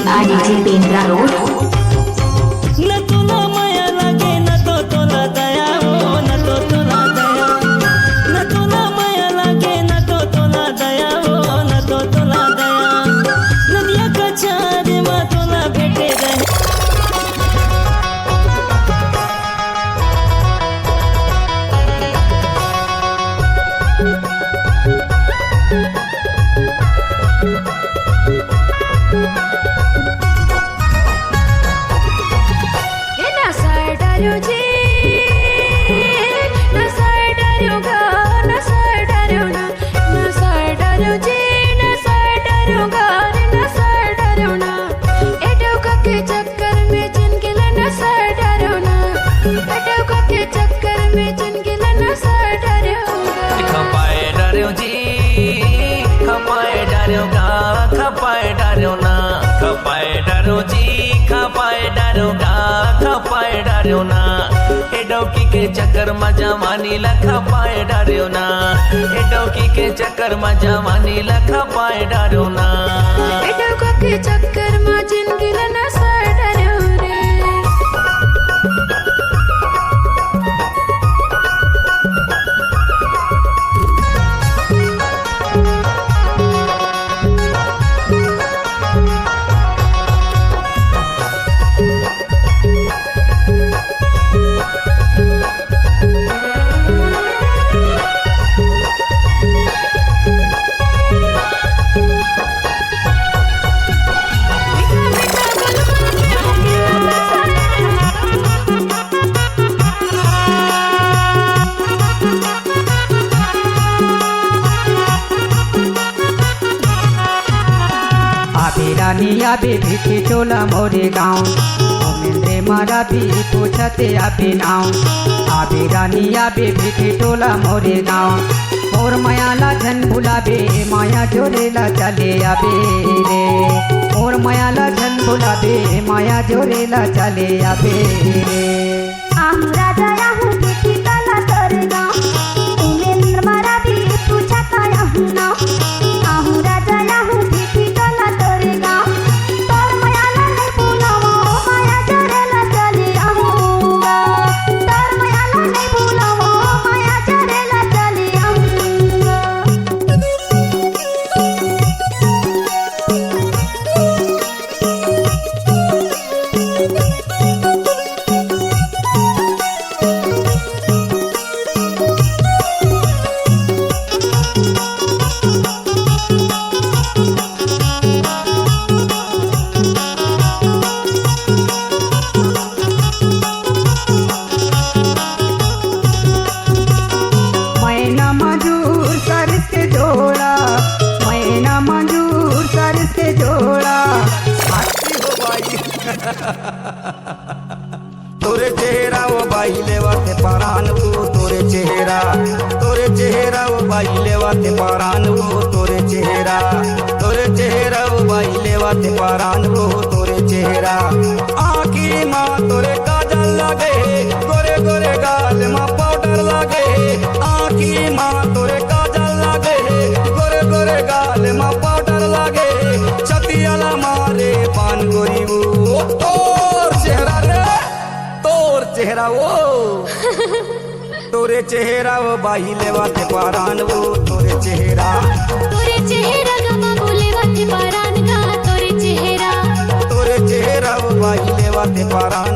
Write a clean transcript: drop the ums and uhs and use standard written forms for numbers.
आ DJ Pendra road. न तुला माया लागे न तो तुला दया हो, न तो तुला दया, न तुला माया लागे न तो तुला दया हो, न तो तुला दया, नदिया का चाँद माँ तुला भेटे रहे। खपाए डारो ना, खपाए डारो जी, खपाए डारो गा, खपाए डारो ना, ए डौकी के चक्कर में जवानी ला खपाए डारो ना, ए डौकी के चक्कर में जवानी ला खपाए डारो ना, ए डौका के चक्कर में जिंदगी ला नशा डारो रे। रानी आबे भिटी टोला मोरे गाँव, मेरे मारा भी पूछते आबे नाव। आबे रानी आबे भिटी टोला मोरे गाँव, और मायाला झन भुलाबे माया जोरेला चले आबे रे, और मायाला झन भुलाबे माया जोरेला चले आबे रे। आहू राजा आहू भिटी टोला तोरे गाँव, उमेंद्र मारा भी पूछता आहू नाव। आहू राजा आहू भिटी टोला तोरे गाँव, तोर मायाला नहीं भूलावो माया जोरेला चले आहूंगा, तोर मायाला नहीं भूलावो माया जोरेला चले आहूंगा। मैना मंजूर सरिस के जोड़ा, मैना मंजूर सरिस के जोड़ा। हो भाई तोरे चेहरा वो भाई लेवाते पारान वो, तोरे चेहरा वो भाई लेवाते पारान वो, तोरे चेहरा वो भाई लेवाते पारान वो, तोरे चेहरा। आँखी माँ तोरे काजल लगे, गोरे गोरे गाल माँ पाउडर लगे, आँखी माँ तोरे काजल लगे, गोरे गोरे गाल माँ पाउडर लगे, छतियाला मारे पान गोरी वो, तोर चेहरा रे, तोर चेहरा वो, तोरे चेहरा वो बाही लेवाते पारान वो, तोरे चेहरा गमा बोले वाते पारान का, तोरे चेहरा वो बाही लेवाते पारान